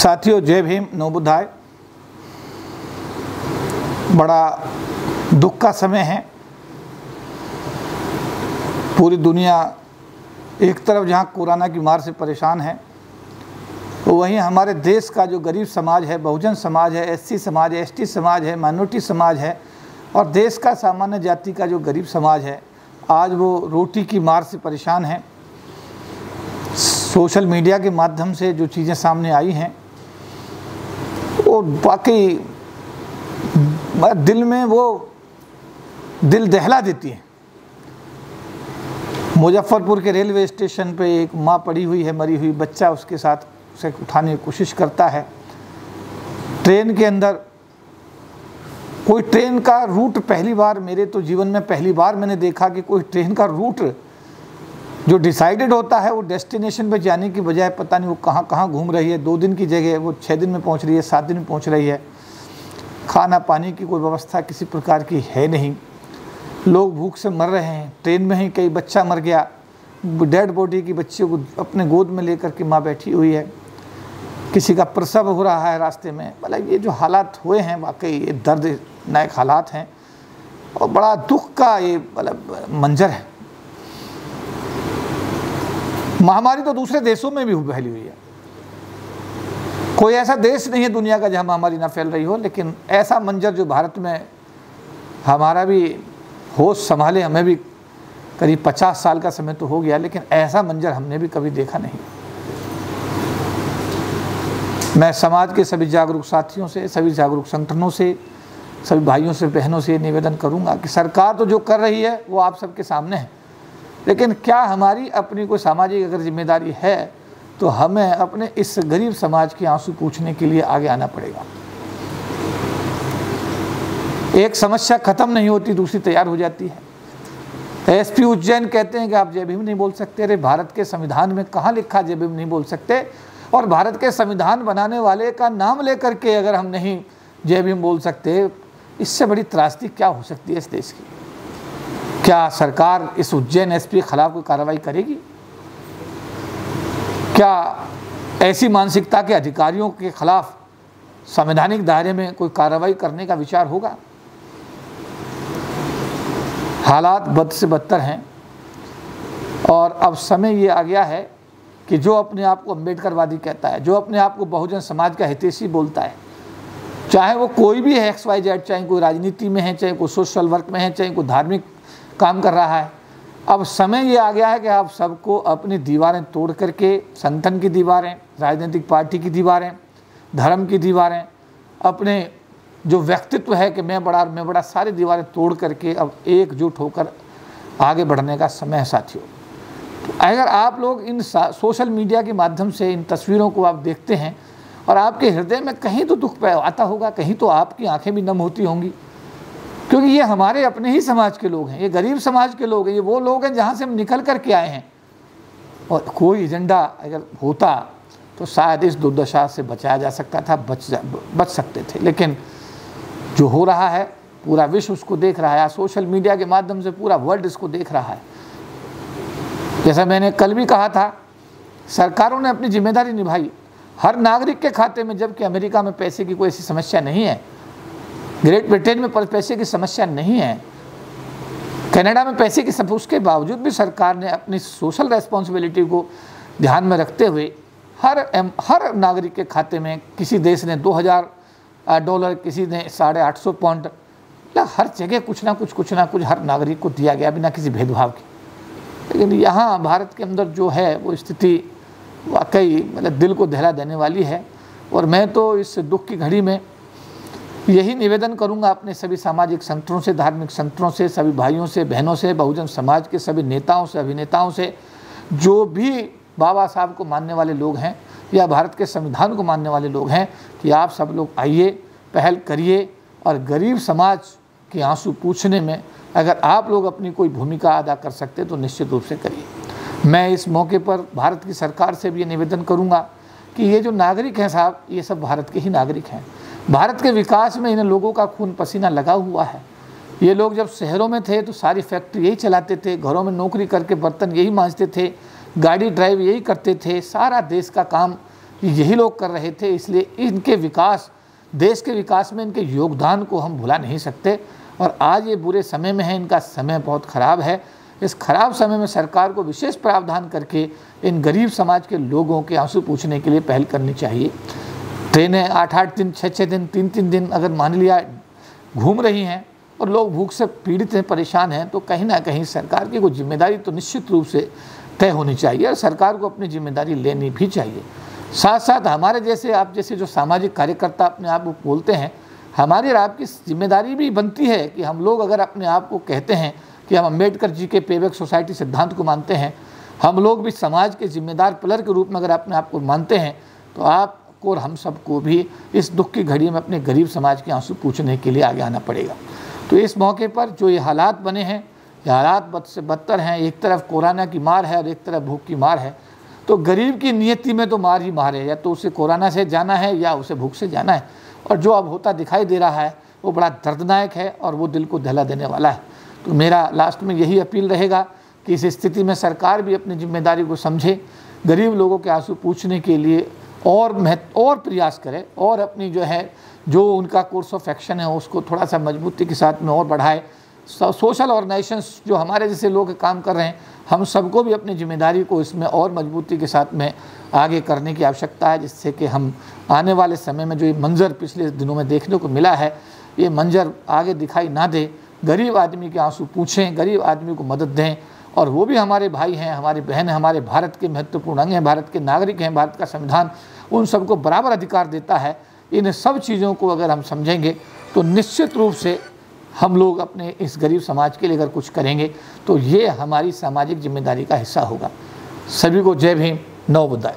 साथियों, जय भीम, नवबुद्धाय। बड़ा दुख का समय है। पूरी दुनिया एक तरफ जहाँ कोरोना की मार से परेशान है, तो वहीं हमारे देश का जो गरीब समाज है, बहुजन समाज है, एससी समाज है, एसटी समाज है, माइनॉरिटी समाज है और देश का सामान्य जाति का जो गरीब समाज है, आज वो रोटी की मार से परेशान है। सोशल मीडिया के माध्यम से जो चीज़ें सामने आई हैं वो वाकई दिल में वो दिल दहला देती है। मुजफ्फरपुर के रेलवे स्टेशन पे एक माँ पड़ी हुई है, मरी हुई, बच्चा उसके साथ उसे उठाने की कोशिश करता है। ट्रेन के अंदर कोई ट्रेन का रूट पहली बार, मेरे तो जीवन में पहली बार मैंने देखा कि कोई ट्रेन का रूट जो डिसाइडेड होता है वो डेस्टिनेशन पे जाने की बजाय पता नहीं वो कहाँ कहाँ घूम रही है। 2 दिन की जगह वो 6 दिन में पहुंच रही है, 7 दिन में पहुंच रही है। खाना पानी की कोई व्यवस्था किसी प्रकार की है नहीं। लोग भूख से मर रहे हैं। ट्रेन में ही कई बच्चा मर गया, डेड बॉडी की बच्चे को अपने गोद में लेकर के माँ बैठी हुई है। किसी का प्रसव हो रहा है रास्ते में। मतलब ये जो हालात हुए हैं वाकई ये दर्दनाक हालात हैं और बड़ा दुख का ये मतलब मंजर है। महामारी तो दूसरे देशों में भी फैली हुई है। कोई ऐसा देश नहीं है दुनिया का जहां महामारी ना फैल रही हो, लेकिन ऐसा मंजर जो भारत में, हमारा भी होश संभाले, हमें भी करीब 50 साल का समय तो हो गया, लेकिन ऐसा मंजर हमने भी कभी देखा नहीं। मैं समाज के सभी जागरूक साथियों से, सभी जागरूक संगठनों से, सभी भाइयों से, बहनों से निवेदन करूंगा कि सरकार तो जो कर रही है वो आप सबके सामने है, लेकिन क्या हमारी अपनी कोई सामाजिक अगर जिम्मेदारी है तो हमें अपने इस गरीब समाज के आंसू पूछने के लिए आगे आना पड़ेगा। एक समस्या खत्म नहीं होती, दूसरी तैयार हो जाती है। एसपी उज्जैन कहते हैं कि आप जय भीम नहीं बोल सकते। अरे भारत के संविधान में कहाँ लिखा जय भीम नहीं बोल सकते? और भारत के संविधान बनाने वाले का नाम लेकर के अगर हम नहीं जय भीम बोल सकते, इससे बड़ी त्रासदी क्या हो सकती है इस देश की? क्या सरकार इस उज्जैन एसपी के खिलाफ कोई कार्रवाई करेगी? क्या ऐसी मानसिकता के अधिकारियों के खिलाफ संवैधानिक दायरे में कोई कार्रवाई करने का विचार होगा? हालात बद से बदतर हैं और अब समय ये आ गया है कि जो अपने आप को अम्बेडकरवादी कहता है, जो अपने आप को बहुजन समाज का हितैषी बोलता है, चाहे वो कोई भी है XYZ, चाहे कोई राजनीति में है, चाहे कोई सोशल वर्क में है, चाहे कोई धार्मिक काम कर रहा है, अब समय ये आ गया है कि आप सबको अपनी दीवारें तोड़ करके, संगठन की दीवारें, राजनीतिक पार्टी की दीवारें, धर्म की दीवारें, अपने जो व्यक्तित्व है कि मैं बड़ा, सारी दीवारें तोड़ करके अब एकजुट होकर आगे बढ़ने का समय है साथियों। तो अगर आप लोग इन सोशल मीडिया के माध्यम से इन तस्वीरों को आप देखते हैं और आपके हृदय में कहीं तो दुख आता होगा, कहीं तो आपकी आंखें भी नम होती होंगी, क्योंकि ये हमारे अपने ही समाज के लोग हैं, ये गरीब समाज के लोग हैं, ये वो लोग हैं जहाँ से हम निकल कर के आए हैं। और कोई एजेंडा अगर होता तो शायद इस दुर्दशा से बचाया जा सकता था, बच सकते थे। लेकिन जो हो रहा है पूरा विश्व उसको देख रहा है, सोशल मीडिया के माध्यम से पूरा वर्ल्ड इसको देख रहा है। जैसा मैंने कल भी कहा था, सरकारों ने अपनी जिम्मेदारी निभाई हर नागरिक के खाते में, जबकि अमेरिका में पैसे की कोई ऐसी समस्या नहीं है, ग्रेट ब्रिटेन में पैसे की समस्या नहीं है, कनाडा में पैसे की समस्या, उसके बावजूद भी सरकार ने अपनी सोशल रेस्पॉन्सिबिलिटी को ध्यान में रखते हुए हर नागरिक के खाते में, किसी देश ने $2000, किसी ने £850, हर जगह कुछ ना कुछ हर नागरिक को दिया गया बिना किसी भेदभाव के। लेकिन यहाँ भारत के अंदर जो है वो स्थिति वाकई मतलब दिल को दहला देने वाली है। और मैं तो इस दुख की घड़ी में यही निवेदन करूंगा अपने सभी सामाजिक संगठनों से, धार्मिक संगठनों से, सभी भाइयों से, बहनों से, बहुजन समाज के सभी नेताओं से, अभिनेताओं से, जो भी बाबा साहब को मानने वाले लोग हैं या भारत के संविधान को मानने वाले लोग हैं, कि आप सब लोग आइए, पहल करिए और गरीब समाज के आंसू पूछने में अगर आप लोग अपनी कोई भूमिका अदा कर सकते तो निश्चित रूप से करिए। मैं इस मौके पर भारत की सरकार से भी ये निवेदन करूँगा कि ये जो नागरिक हैं साहब, ये सब भारत के ही नागरिक हैं। भारत के विकास में इन लोगों का खून पसीना लगा हुआ है। ये लोग जब शहरों में थे तो सारी फैक्ट्री यही चलाते थे, घरों में नौकरी करके बर्तन यही मांजते थे, गाड़ी ड्राइव यही करते थे, सारा देश का काम यही लोग कर रहे थे, इसलिए इनके विकास, देश के विकास में इनके योगदान को हम भुला नहीं सकते। और आज ये बुरे समय में है, इनका समय बहुत ख़राब है। इस खराब समय में सरकार को विशेष प्रावधान करके इन गरीब समाज के लोगों के आंसू पूछने के लिए पहल करनी चाहिए। ट्रेनें 8-8 दिन, 6-6 दिन, 3-3 दिन अगर मान लिया घूम रही हैं और लोग भूख से पीड़ित हैं, परेशान हैं, तो कहीं ना कहीं सरकार की कोई जिम्मेदारी तो निश्चित रूप से तय होनी चाहिए और सरकार को अपनी जिम्मेदारी लेनी भी चाहिए। साथ साथ हमारे जैसे, आप जैसे जो सामाजिक कार्यकर्ता अपने आप को बोलते हैं, हमारी और आपकी जिम्मेदारी भी बनती है कि हम लोग अगर अपने आप को कहते हैं कि हम अम्बेडकर जी के पेबैक सोसाइटी सिद्धांत को मानते हैं, हम लोग भी समाज के जिम्मेदार पिलर के रूप में अगर अपने आप को मानते हैं, तो आपको और हम सबको भी इस दुख की घड़ी में अपने गरीब समाज के आंसू पूछने के लिए आगे आना पड़ेगा। तो इस मौके पर जो ये हालात बने हैं, ये हालात बद से बदतर हैं। एक तरफ कोरोना की मार है और एक तरफ भूख की मार है। तो गरीब की नियति में तो मार ही मार है, या तो उसे कोरोना से जाना है या उसे भूख से जाना है। और जो अब होता दिखाई दे रहा है वो बड़ा दर्दनाक है और वो दिल को दहला देने वाला है। तो मेरा लास्ट में यही अपील रहेगा कि इस स्थिति में सरकार भी अपनी जिम्मेदारी को समझे, गरीब लोगों के आंसू पूछने के लिए और प्रयास करे और अपनी जो उनका कोर्स ऑफ एक्शन है उसको थोड़ा सा मजबूती के साथ में और बढ़ाए। सोशल ऑर्गेनाइजेशंस जो हमारे जैसे लोग काम कर रहे हैं, हम सबको भी अपनी जिम्मेदारी को इसमें और मजबूती के साथ में आगे करने की आवश्यकता है, जिससे कि हम आने वाले समय में जो ये मंजर पिछले दिनों में देखने को मिला है, ये मंजर आगे दिखाई ना दे। गरीब आदमी के आंसू पूछें, गरीब आदमी को मदद दें, और वो भी हमारे भाई हैं, हमारी बहन हैं, हमारे भारत के महत्वपूर्ण अंग हैं, भारत के नागरिक हैं। भारत का संविधान उन सबको बराबर अधिकार देता है। इन सब चीज़ों को अगर हम समझेंगे तो निश्चित रूप से हम लोग अपने इस गरीब समाज के लिए अगर कुछ करेंगे तो ये हमारी सामाजिक जिम्मेदारी का हिस्सा होगा। सभी को जय भीम, नमो बुद्धाय।